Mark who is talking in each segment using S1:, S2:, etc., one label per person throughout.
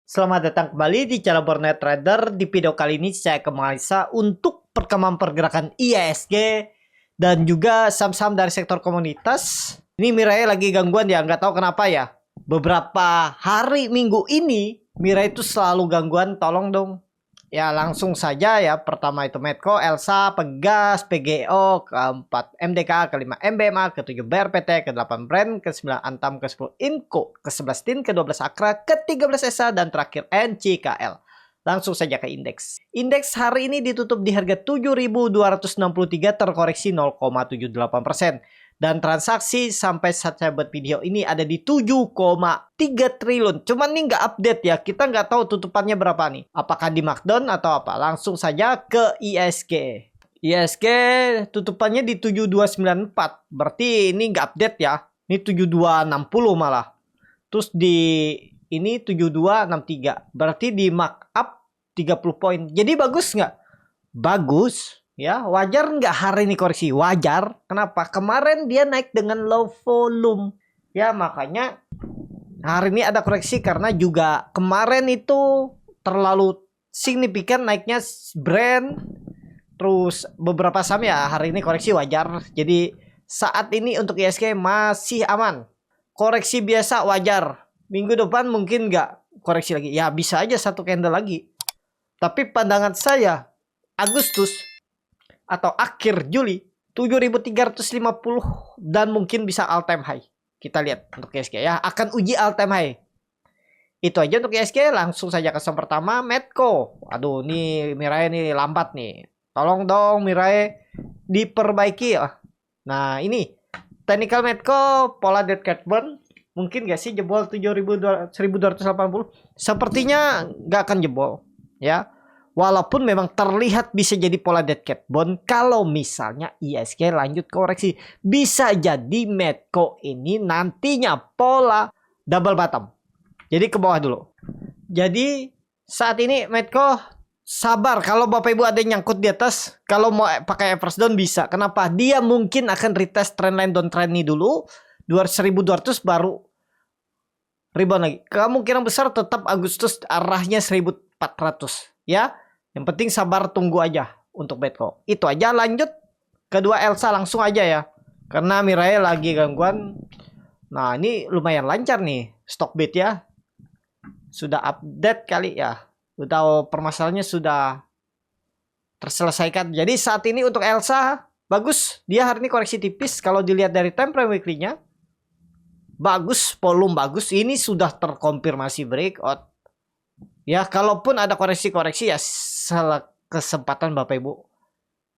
S1: Selamat datang kembali di channel Bornet Trader. Di video kali ini saya akan menganalisa untuk perkembangan pergerakan IHSG dan juga saham-saham dari sektor komoditas. Ini Mirai lagi gangguan ya, nggak tahu kenapa ya. Beberapa hari minggu ini Mirai itu selalu gangguan, tolong dong. Ya langsung saja ya, pertama itu Medco, Elsa, Pegas, PGO, keempat MDK, kelima MBMA, ketujuh BRPT, ke-8 Brand, ke-9 Antam, ke-10 Inco, ke-11 TIN, ke-12 Akra, ke-13 ESA, dan terakhir NCKL. Langsung saja ke indeks. Indeks hari ini ditutup di harga 7.263 terkoreksi 0,78%. Dan transaksi sampai saat saya buat video ini ada di 7,3 triliun. Cuman ini nggak update ya. Kita nggak tahu tutupannya berapa nih. Apakah di markdown atau apa. Langsung saja ke ISG. ISG tutupannya di 7294. Berarti ini nggak update ya. Ini 7260 malah. Terus di ini 7263. Berarti di markup 30 poin. Jadi bagus nggak? Bagus. Ya, wajar nggak hari ini koreksi? Wajar. Kenapa? Kemarin dia naik dengan low volume. Ya, makanya hari ini ada koreksi karena juga kemarin itu terlalu signifikan naiknya brand. Terus beberapa saham ya hari ini koreksi wajar. Jadi saat ini untuk ISG masih aman. Koreksi biasa wajar. Minggu depan mungkin nggak koreksi lagi. Ya bisa aja satu candle lagi. Tapi pandangan saya Agustus atau akhir Juli 7.350 dan mungkin bisa all time high. Kita lihat untuk ISG ya, akan uji all time high. Itu aja untuk ISG. Langsung saja ke saham pertama, Medco. Aduh, nih Mirai nih lambat nih. Tolong dong Mirai diperbaiki ya. Nah, ini technical Medco, pola dead cat burn. Mungkin gak sih jebol 1280? Sepertinya gak akan jebol ya. Walaupun memang terlihat bisa jadi pola dead cat bond kalau misalnya ISG lanjut koreksi. Bisa jadi Medco ini nantinya pola double bottom. Jadi ke bawah dulu. Jadi saat ini Medco sabar. Kalau Bapak Ibu ada yang nyangkut di atas. Kalau mau pakai average down bisa. Kenapa? Dia mungkin akan retest trendline downtrend ini dulu. 1200 baru rebound lagi. Kemungkinan besar tetap Agustus arahnya 1400 ya. Yang penting sabar tunggu aja untuk Medco. Itu aja, lanjut. Kedua Elsa langsung aja ya. Karena Mirai lagi gangguan. Nah ini lumayan lancar nih. Stock bid ya. Sudah update kali ya. Udah permasalahannya sudah terselesaikan. Jadi saat ini untuk Elsa bagus. Dia hari ini koreksi tipis. Kalau dilihat dari time frame weekly-nya. Bagus, volume bagus. Ini sudah terkonfirmasi breakout. Ya, kalaupun ada koreksi-koreksi ya salah kesempatan Bapak Ibu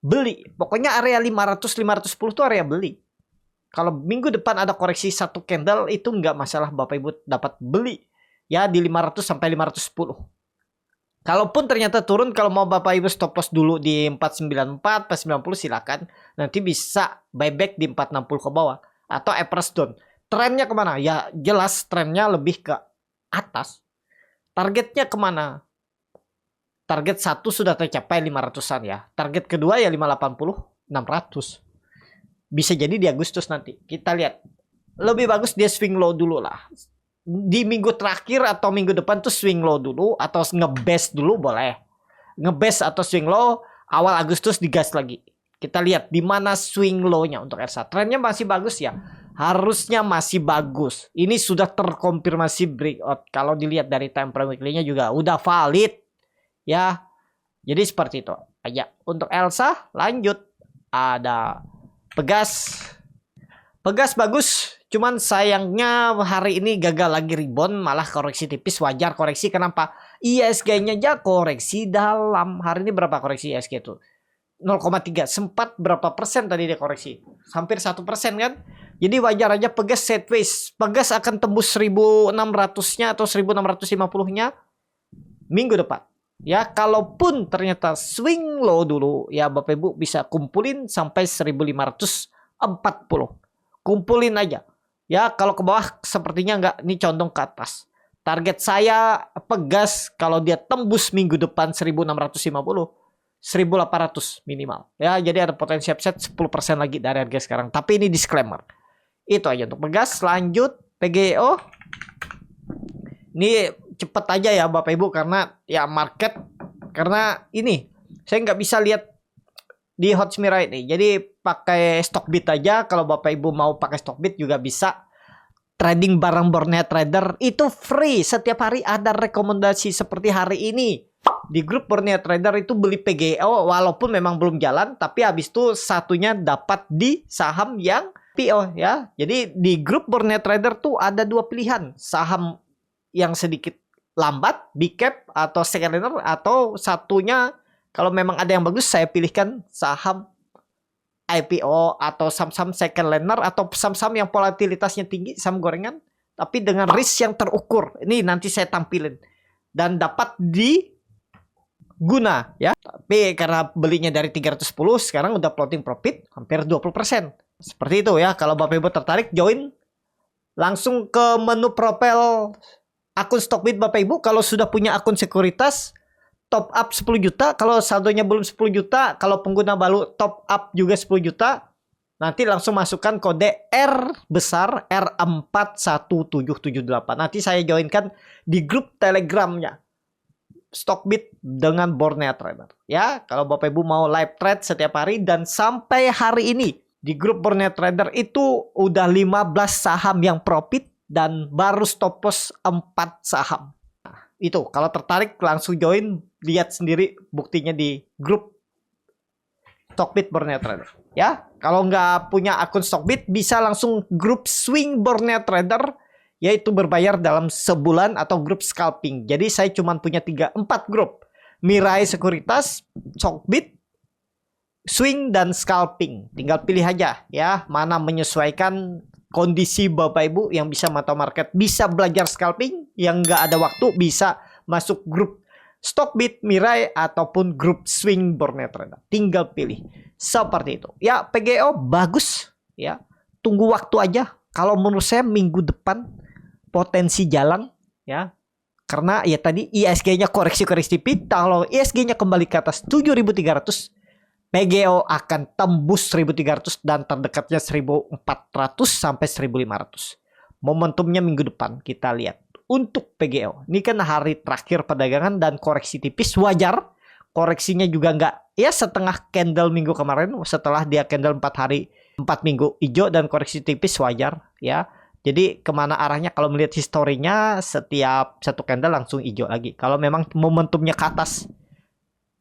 S1: beli. Pokoknya area 500-510 itu area beli. Kalau minggu depan ada koreksi satu candle itu nggak masalah Bapak Ibu dapat beli. Ya di 500 sampai 510. Kalaupun ternyata turun, kalau mau Bapak Ibu stop loss dulu di 494, 490 silakan. Nanti bisa buyback di 460 ke bawah. Atau average down. Trennya kemana? Ya jelas trennya lebih ke atas. Targetnya kemana? Target 1 sudah tercapai 500-an ya. Target kedua ya 580, 600. Bisa jadi di Agustus nanti. Kita lihat. Lebih bagus dia swing low dulu lah. Di minggu terakhir atau minggu depan tuh swing low dulu. Atau nge-base dulu boleh. Nge-base atau swing low. Awal Agustus digas lagi. Kita lihat di mana swing low-nya untuk Elsa. Trennya masih bagus ya. Harusnya masih bagus. Ini sudah terkonfirmasi breakout. Kalau dilihat dari time frame weekly-nya juga udah valid. Ya. Jadi seperti itu aja. Untuk Elsa lanjut. Ada Pegas. Pegas bagus. Cuman sayangnya hari ini gagal lagi rebound. Malah koreksi tipis. Wajar koreksi. Kenapa? ISG-nya aja koreksi dalam. Hari ini berapa koreksi ISG itu? 0,3. Sempat berapa persen tadi dia koreksi? Hampir 1% kan? Jadi wajar aja Pegas sideways. Pegas akan tembus 1600-nya atau 1650-nya minggu depan. Ya, kalaupun ternyata swing low dulu, ya Bapak Ibu bisa kumpulin sampai 1540. Kumpulin aja. Ya, kalau ke bawah sepertinya enggak, ini condong ke atas. Target saya Pegas kalau dia tembus minggu depan 1650. 1800 minimal. Ya, jadi ada potensi upside 10% lagi dari harga sekarang. Tapi ini disclaimer. Itu aja untuk Pegas. Lanjut PGO. Ini cepet aja ya Bapak Ibu, karena ya market, karena ini saya nggak bisa lihat di Hotmira ini. Jadi pakai Stockbit aja. Kalau Bapak Ibu mau pakai Stockbit juga bisa. Trading barang Borneo Trader itu free. Setiap hari ada rekomendasi seperti hari ini. Di grup Borneo Trader itu beli PGO walaupun memang belum jalan, tapi habis itu satunya dapat di saham yang PO ya. Jadi di grup Borneo Trader tuh ada dua pilihan. Saham yang sedikit lambat, big cap atau second liner, atau satunya kalau memang ada yang bagus saya pilihkan saham IPO atau saham-saham second liner atau saham-saham yang volatilitasnya tinggi, saham gorengan tapi dengan risk yang terukur. Ini nanti saya tampilin dan dapat di guna ya. Tapi karena belinya dari 310 sekarang udah floating profit hampir 20%. Seperti itu ya. Kalau Bapak Ibu tertarik join, langsung ke menu profil akun Stockbit Bapak Ibu. Kalau sudah punya akun sekuritas, top up 10 juta. Kalau saldonya belum 10 juta, kalau pengguna baru top up juga 10 juta. Nanti langsung masukkan kode R besar R41778. Nanti saya joinkan di grup Telegramnya Stockbit dengan Borneo Trader. Ya, kalau Bapak Ibu mau live trade setiap hari, dan sampai hari ini di grup Borneo Trader itu udah 15 saham yang profit dan baru stop loss 4 saham. Itu kalau tertarik langsung join, lihat sendiri buktinya di grup Stockbit Borneo Trader ya. Kalau nggak punya akun Stockbit bisa langsung grup Swing Borneo Trader, yaitu berbayar dalam sebulan, atau grup scalping. Jadi saya cuma punya 4 grup: Mirai Sekuritas, Stockbit, Swing, dan Scalping. Tinggal pilih aja ya mana menyesuaikan kondisi Bapak Ibu. Yang bisa mantau market bisa belajar scalping, yang nggak ada waktu bisa masuk grup Stockbit, Mirai, ataupun grup Swing Borneo Trader. Tinggal pilih seperti itu ya. PGO bagus ya, tunggu waktu aja. Kalau menurut saya minggu depan potensi jalan ya, karena ya tadi ISG-nya koreksi-koreksi tipis. Kalau ISG-nya kembali ke atas 7.300, PGO akan tembus 1.300 dan terdekatnya 1.400 sampai 1.500. Momentumnya minggu depan kita lihat untuk PGO. Ini kan hari terakhir perdagangan dan koreksi tipis, wajar. Koreksinya juga nggak ya setengah candle minggu kemarin, setelah dia candle 4 minggu hijau dan koreksi tipis, wajar ya. Jadi kemana arahnya kalau melihat historinya, setiap satu candle langsung hijau lagi. Kalau memang momentumnya ke atas,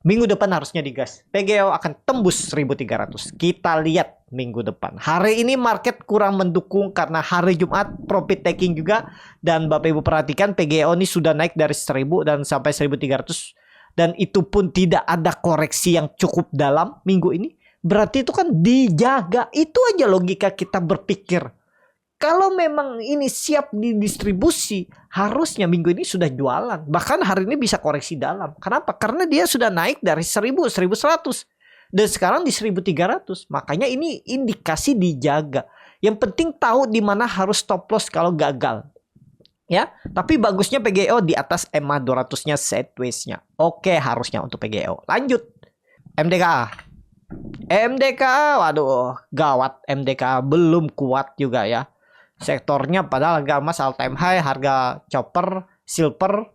S1: minggu depan harusnya digas. PGO akan tembus 1.300. Kita lihat minggu depan. Hari ini market kurang mendukung karena hari Jumat profit taking juga. Dan Bapak Ibu perhatikan PGO ini sudah naik dari 1.000 dan sampai 1.300. Dan itu pun tidak ada koreksi yang cukup dalam minggu ini. Berarti itu kan dijaga. Itu aja logika kita berpikir. Kalau memang ini siap didistribusi, harusnya minggu ini sudah jualan. Bahkan hari ini bisa koreksi dalam. Kenapa? Karena dia sudah naik dari 1.000, 1.100. Dan sekarang di 1.300. Makanya ini indikasi dijaga. Yang penting tahu di mana harus stop loss kalau gagal. Ya, tapi bagusnya PGO di atas EMA 200-nya sideways-nya. Oke, harusnya untuk PGO. Lanjut. MDKA. MDKA, waduh, gawat. MDKA belum kuat juga ya. Sektornya padahal harga emas all time high, harga copper, silver,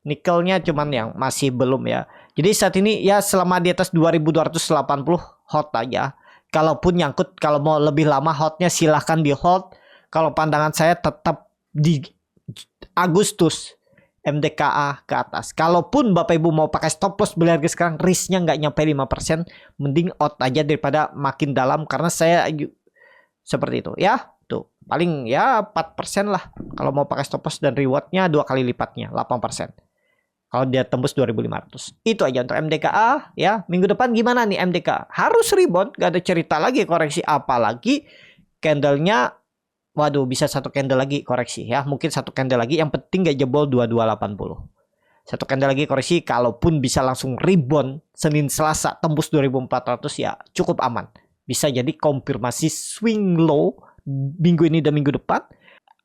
S1: nikelnya cuman yang masih belum ya. Jadi saat ini ya selama di atas 2.280 hot aja. Kalaupun nyangkut, kalau mau lebih lama hotnya silahkan di hold. Kalau pandangan saya tetap di Agustus MDKA ke atas. Kalaupun Bapak Ibu mau pakai stop loss beli harga sekarang, risknya nggak nyampe 5%, mending out aja daripada makin dalam. Karena saya seperti itu ya. Tuh, paling ya 4% lah. Kalau mau pakai stop loss dan rewardnya 2 kali lipatnya, 8%. Kalau dia tembus 2.500. Itu aja untuk MDKA ya. Minggu depan gimana nih MDKA? Harus rebound, gak ada cerita lagi koreksi. Apalagi candlenya, waduh, bisa satu candle lagi koreksi ya. Mungkin satu candle lagi, yang penting gak jebol 2280. Satu candle lagi koreksi, kalaupun bisa langsung rebound Senin Selasa tembus 2400 ya cukup aman. Bisa jadi konfirmasi swing low minggu ini dan minggu depan,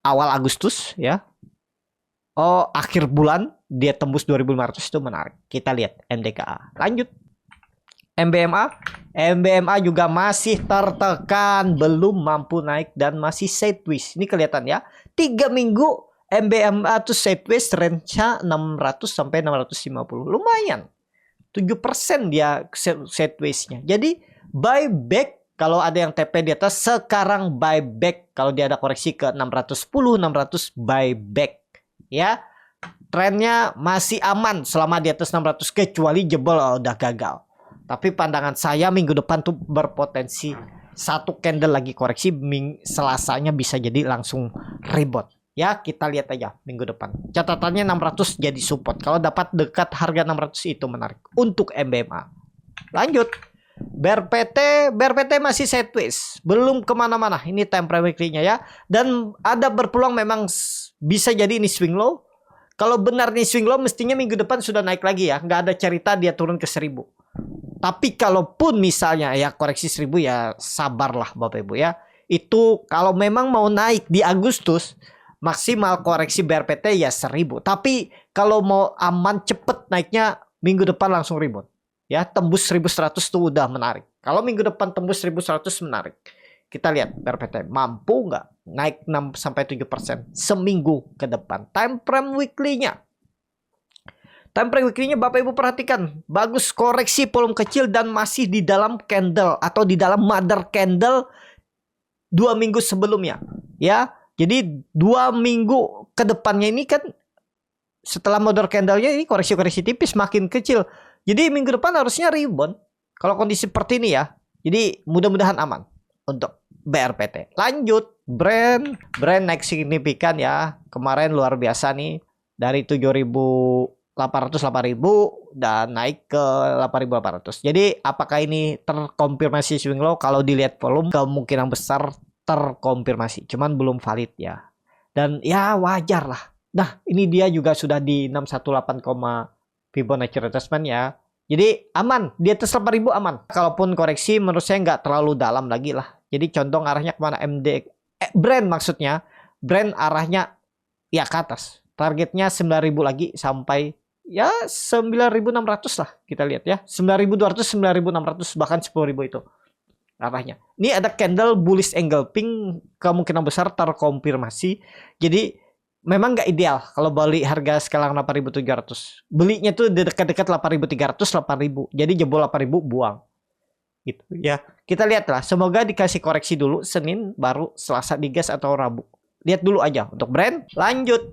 S1: awal Agustus ya. Oh, akhir bulan dia tembus 2.500, itu menarik. Kita lihat MDKA. Lanjut. MBMA. MBMA juga masih tertekan, belum mampu naik dan masih sideways. Ini kelihatan ya. 3 minggu MBMA tuh sideways range-nya 600 sampai 650. Lumayan. 7% dia sideways-nya. Jadi buyback kalau ada yang TP di atas, sekarang buyback kalau dia ada koreksi ke 610, 600 buyback. Ya. Trennya masih aman selama di atas 600 kecuali jebol udah gagal. Tapi pandangan saya minggu depan tuh berpotensi satu candle lagi koreksi, Selasanya bisa jadi langsung rebound. Ya, kita lihat aja minggu depan. Catatannya 600 jadi support. Kalau dapat dekat harga 600 itu menarik untuk MBMA. Lanjut. BRPT masih sideways. Belum kemana-mana. Ini time frame weekly-nya ya. Dan ada berpeluang memang bisa jadi ini swing low. Kalau benar nih swing low, mestinya minggu depan sudah naik lagi ya. Nggak ada cerita dia turun ke 1000. Tapi kalaupun misalnya ya koreksi 1000 ya sabarlah Bapak Ibu ya. Itu kalau memang mau naik di Agustus, maksimal koreksi BRPT ya 1000. Tapi kalau mau aman cepet naiknya minggu depan langsung rebound. Ya tembus 1100 tuh udah menarik. Kalau minggu depan tembus 1100 menarik. Kita lihat BRPT mampu nggak naik 6-7% seminggu ke depan. Time frame weekly-nya. Time frame weekly-nya Bapak Ibu perhatikan. Bagus, koreksi volume kecil dan masih di dalam candle atau di dalam mother candle 2 minggu sebelumnya. Ya, jadi 2 minggu ke depannya ini kan setelah mother candle-nya ini koreksi-koreksi tipis makin kecil. Jadi minggu depan harusnya rebound. Kalau kondisi seperti ini ya. Jadi mudah-mudahan aman untuk BRPT. Lanjut, brand naik signifikan ya. Kemarin luar biasa nih dari 7.800 8.000 dan naik ke 8.800. Jadi apakah ini terkonfirmasi swing low? Kalau dilihat volume kemungkinan besar terkonfirmasi. Cuman belum valid ya. Dan ya wajar lah. Nah, ini dia juga sudah di 618, Fibonacci retracement ya. Jadi aman, di atas 8.000 aman. Kalaupun koreksi menurut saya nggak terlalu dalam lagi lah. Jadi condong arahnya kemana? Brand maksudnya. Brand arahnya ya ke atas. Targetnya 9.000 lagi sampai ya 9.600 lah kita lihat ya. 9.200, 9.600 bahkan 10.000 itu arahnya. Ini ada candle bullish engulfing kemungkinan besar terkonfirmasi. Jadi memang nggak ideal kalau beli harga sekarang 8.700. Belinya tuh dekat-dekat 8.300, 8.000. Jadi jebol 8.000 buang. Gitu ya. Kita lihatlah, semoga dikasih koreksi dulu Senin baru Selasa digas atau Rabu. Lihat dulu aja untuk brand. Lanjut.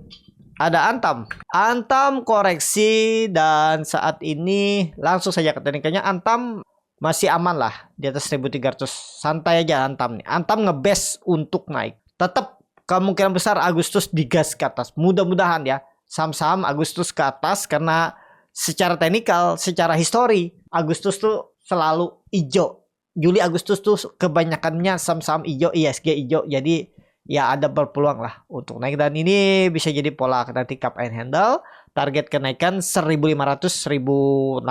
S1: Ada Antam. Antam koreksi dan saat ini langsung saja ke teknikanya Antam masih aman lah di atas 1.300. Santai aja Antam nih. Antam ngebest untuk naik. Tetap kemungkinan besar Agustus digas ke atas. Mudah-mudahan ya. Saham-saham Agustus ke atas karena secara teknikal, secara histori Agustus tuh selalu hijau. Juli Agustus tuh kebanyakannya saham-saham hijau, ISG hijau. Jadi ya ada berpeluang lah untuk naik. Dan ini bisa jadi pola nanti cup and handle. Target kenaikan 1.500, 1.600.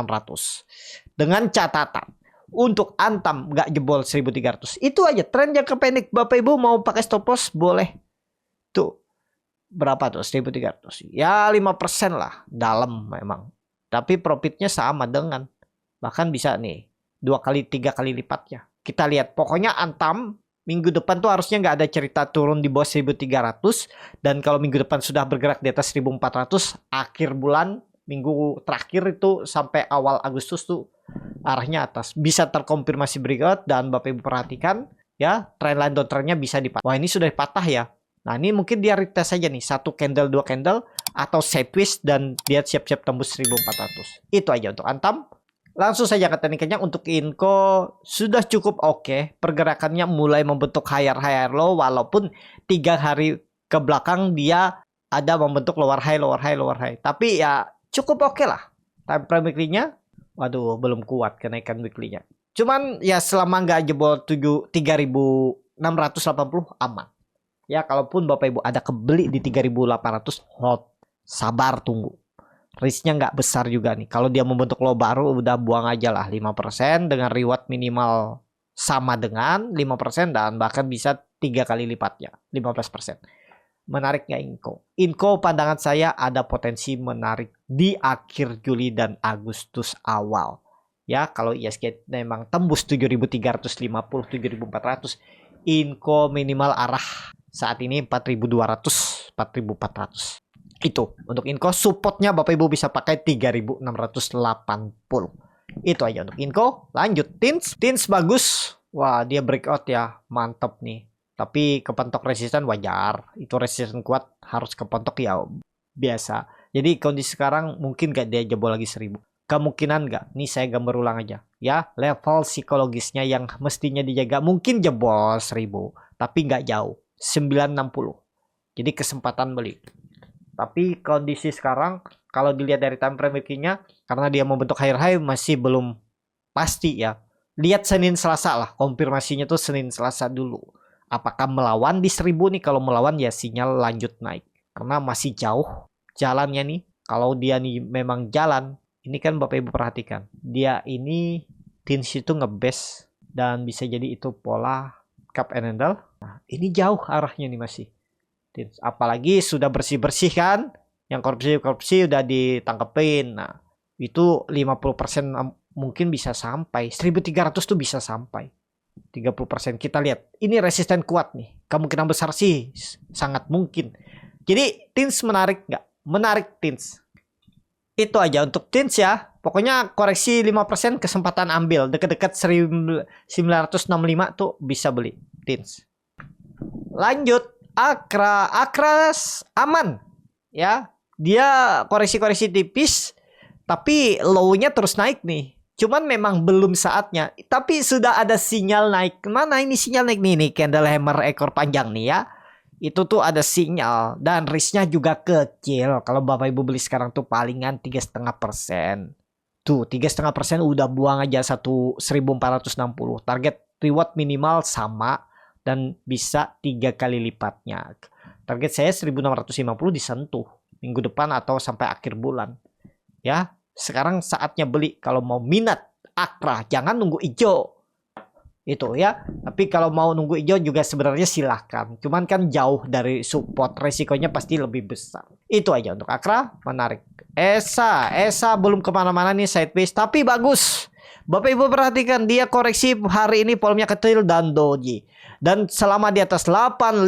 S1: Dengan catatan untuk Antam nggak jebol 1.300. Itu aja tren jangka pendek. Bapak Ibu mau pakai stop loss boleh. Tuh berapa tuh 1.300. Ya 5% lah dalam memang. Tapi profitnya sama dengan bahkan bisa nih 2 kali 3 kali lipatnya. Kita lihat pokoknya Antam minggu depan tuh harusnya nggak ada cerita turun di bawah 1.300. Dan kalau minggu depan sudah bergerak di atas 1.400, akhir bulan minggu terakhir itu sampai awal Agustus tuh arahnya atas. Bisa terkonfirmasi breakout dan Bapak Ibu perhatikan ya trendline downtrendnya bisa dipatah. Wah ini sudah patah ya. Nah ini mungkin dia retest saja nih. 1 candle 2 candle atau sideways dan dia siap-siap tembus 1.400. Itu aja untuk Antam. Langsung saja ke tekniknya untuk Inco sudah cukup oke. Pergerakannya mulai membentuk higher low walaupun 3 hari ke belakang dia ada membentuk lower high. Tapi ya cukup oke lah. Time frame weekly-nya waduh belum kuat kenaikan weekly-nya. Cuman ya selama nggak jebol 3.680 aman. Ya kalaupun Bapak Ibu ada kebeli di 3.800 hold. Sabar tunggu. Risknya nggak besar juga nih. Kalau dia membentuk low baru udah buang aja lah 5% dengan reward minimal sama dengan 5% dan bahkan bisa 3 kali lipatnya 15%. Menarik nggak Inco? Inco pandangan saya ada potensi menarik di akhir Juli dan Agustus awal. Ya kalau ISG memang tembus 7.350, 7.400, Inco minimal arah saat ini 4.200 4.400. Itu untuk info. Supportnya Bapak Ibu bisa pakai 3.680. Itu aja untuk info. Lanjut Tins bagus. Wah, dia breakout ya, mantap nih. Tapi kepentok resisten wajar. Itu resisten kuat, harus kepentok ya biasa. Jadi kondisi sekarang mungkin gak dia jebol lagi 1000. Kemungkinan nggak? Nih saya gambar ulang aja. Ya, level psikologisnya yang mestinya dijaga mungkin jebol 1000. Tapi nggak jauh. 960. Jadi kesempatan beli. Tapi kondisi sekarang, kalau dilihat dari time frame weekly-nya, karena dia membentuk higher high masih belum pasti ya. Lihat Senin Selasa lah. Konfirmasinya tuh Senin Selasa dulu. Apakah melawan di 1000 nih? Kalau melawan ya sinyal lanjut naik. Karena masih jauh jalannya nih. Kalau dia nih memang jalan, ini kan Bapak Ibu perhatikan, dia ini Tins itu ngebase dan bisa jadi itu pola cup and handle. Nah, ini jauh arahnya nih masih Tins. Apalagi sudah bersih-bersih kan, yang korupsi udah ditangkepin. Nah, itu 50% mungkin bisa sampai 1.300 tuh bisa sampai 30%. Kita lihat, ini resisten kuat nih. Kemungkinan besar sih sangat mungkin. Jadi Tins menarik nggak? Menarik Tins. Itu aja untuk Tins ya. Pokoknya koreksi 5% kesempatan ambil. Dekat-dekat 1965 tuh bisa beli Tins. Lanjut Akra. Akras aman ya. Dia koreksi-koreksi tipis, tapi low-nya terus naik nih. Cuman memang belum saatnya. Tapi sudah ada sinyal naik. Mana ini sinyal naik nih candle hammer ekor panjang nih ya. Itu tuh ada sinyal dan risknya juga kecil. Kalau Bapak Ibu beli sekarang tuh palingan 3,5%. Tuh 3,5% udah buang aja 1.460. Target reward minimal sama dan bisa 3 kali lipatnya. Target saya 1.650 disentuh minggu depan atau sampai akhir bulan. Ya, sekarang saatnya beli kalau mau minat Akra. Jangan nunggu hijau. Itu ya. Tapi kalau mau nunggu hijau juga sebenarnya silahkan. Cuman kan jauh dari support, resikonya pasti lebih besar. Itu aja untuk Akra, menarik. Esa belum kemana-mana nih sideways, tapi bagus. Bapak Ibu perhatikan, dia koreksi hari ini volumenya kecil dan doji. Dan selama di atas 850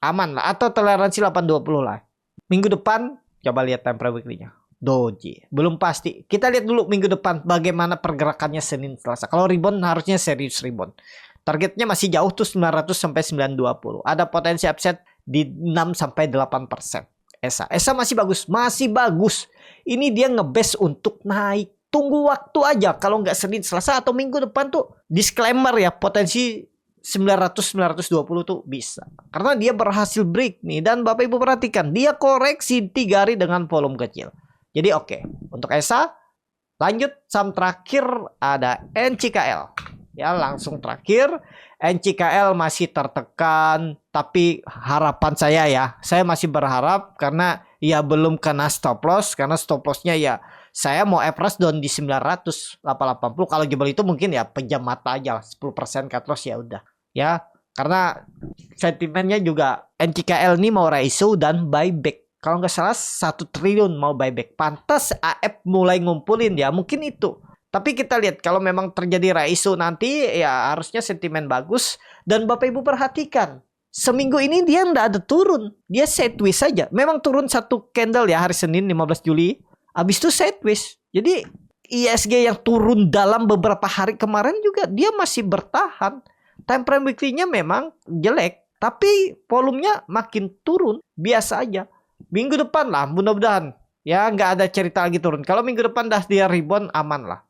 S1: aman lah, atau toleransi 820 lah. Minggu depan coba lihat time frame weekly-nya. Doji belum pasti. Kita lihat dulu minggu depan bagaimana pergerakannya Senin Selasa. Kalau rebound harusnya serius rebound. Targetnya masih jauh tuh 900 sampai 920. Ada potensi upset di 6 sampai 8%. Esa masih bagus. Ini dia ngebase untuk naik. Tunggu waktu aja. Kalau nggak Senin Selasa atau minggu depan tuh disclaimer ya, potensi 900-920 tuh bisa. Karena dia berhasil break nih. Dan Bapak Ibu perhatikan, dia koreksi 3 hari dengan volume kecil. Jadi oke. Untuk Esa, lanjut saham terakhir ada NCKL. Ya, langsung terakhir. NCKL masih tertekan, tapi harapan saya ya, saya masih berharap karena ya belum kena stop loss, karena stop lossnya ya saya mau average down di 900, 880. Kalau jebol itu mungkin ya pejam mata aja, 10% cut loss ya udah. Ya, karena sentimennya juga NCKL ini mau ratio dan buyback. Kalau nggak salah 1 triliun mau buyback. Pantas AF mulai ngumpulin ya, mungkin itu. Tapi kita lihat kalau memang terjadi ratio nanti ya harusnya sentimen bagus. Dan Bapak Ibu perhatikan, seminggu ini dia nggak ada turun. Dia sideways saja. Memang turun 1 candle ya hari Senin 15 Juli. Habis itu sideways. Jadi ISG yang turun dalam beberapa hari kemarin juga dia masih bertahan. Time frame weekly-nya memang jelek. Tapi volumenya makin turun. Biasa aja. Minggu depan lah mudah-mudahan. Ya nggak ada cerita lagi turun. Kalau minggu depan dah dia rebound aman lah.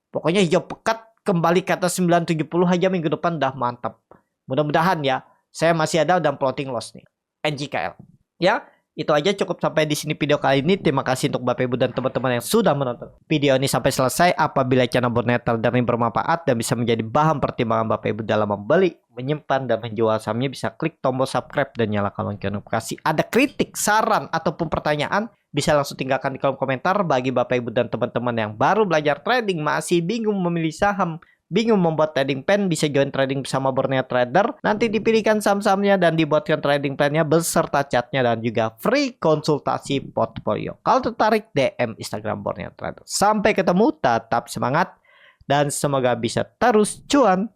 S1: Pokoknya hijau pekat kembali ke atas 970 aja minggu depan dah mantap. Mudah-mudahan ya. Saya masih ada dan plotting loss nih. NCKL. Ya. Itu aja cukup sampai di sini video kali ini. Terima kasih untuk Bapak Ibu dan teman-teman yang sudah menonton video ini sampai selesai. Apabila channel Borneo Trader ini bermanfaat dan bisa menjadi bahan pertimbangan Bapak Ibu dalam membeli, menyimpan, dan menjual sahamnya, bisa klik tombol subscribe dan nyalakan lonceng notifikasi. Ada kritik, saran, ataupun pertanyaan, bisa langsung tinggalkan di kolom komentar. Bagi Bapak Ibu dan teman-teman yang baru belajar trading, masih bingung memilih saham, bingung membuat trading plan, bisa join trading bersama Borneo Trader. Nanti dipilihkan saham-sahamnya dan dibuatkan trading plan-nya beserta chatnya dan juga free konsultasi portfolio. Kalau tertarik, DM Instagram Borneo Trader. Sampai ketemu, tetap semangat dan semoga bisa terus cuan.